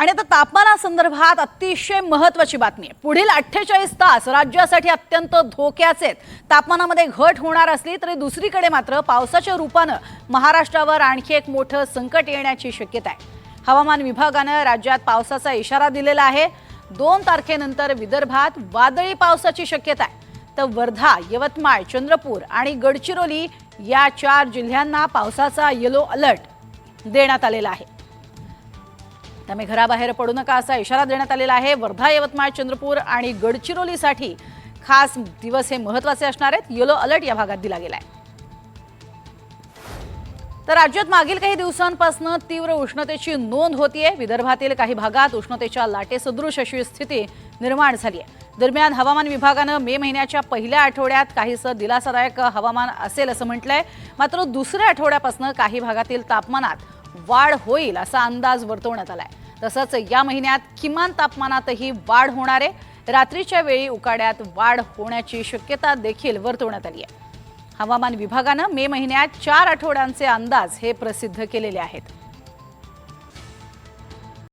आणि आता तापमानासंदर्भात अतिशय महत्त्वाची बातमी आहे। पुढील 48 तास राज्यासाठी अत्यंत धोक्याचे आहेत। तापमानामध्ये घट होणार असली तरी दुसरीकडे मात्र पावसाच्या रूपाने महाराष्ट्रावर आणखी एक मोठं संकट येण्याची शक्यता आहे। हवामान विभागाने राज्यात पावसाचा इशारा दिलेला आहे। 2 तारखेनंतर विदर्भात वादळी पावसाची शक्यता आहे। तर वर्धा, यवतमाळ, चंद्रपूर आणि गडचिरोली या 4 जिल्ह्यांना पावसाचा येलो अलर्ट देण्यात आलेला आहे। त्यामुळे घराबाहेर पडू नका असा इशारा देण्यात आलेला आहे। वर्धा, यवतमाळ, चंद्रपूर आणि गडचिरोलीसाठी खास दिवस हे महत्त्वाचे असणार आहेत। येलो अलर्ट या भागात दिला गेला आहे। तर राज्यात मागील काही दिवसांपासून तीव्र उष्णतेची नोंद होतीये। विदर्भातील काही भागात उष्णतेच्या लाटेसदृश अशी स्थिती निर्माण झाली आहे। दरम्यान हवामान विभागाने मे महिन्याच्या पहिल्या आठवड्यात काहीसं दिलासादायक हवामान असेल असं म्हटलंय। मात्र दुसऱ्या आठवड्यापासून काही भागातील तापमानात वाढ होईल असा अंदाज वर्तवण्यात आलाय। तसंच या महिन्यात किमान तापमानातही वाढ होणार आहे। रात्रीच्या वेळी उकाड्यात वाढ होण्याची शक्यता देखील वर्तवण्यात आली आहे। हवामान विभागाने मे महिन्यात 4 आठवड्यांचे अंदाज हे प्रसिद्ध केलेले आहेत।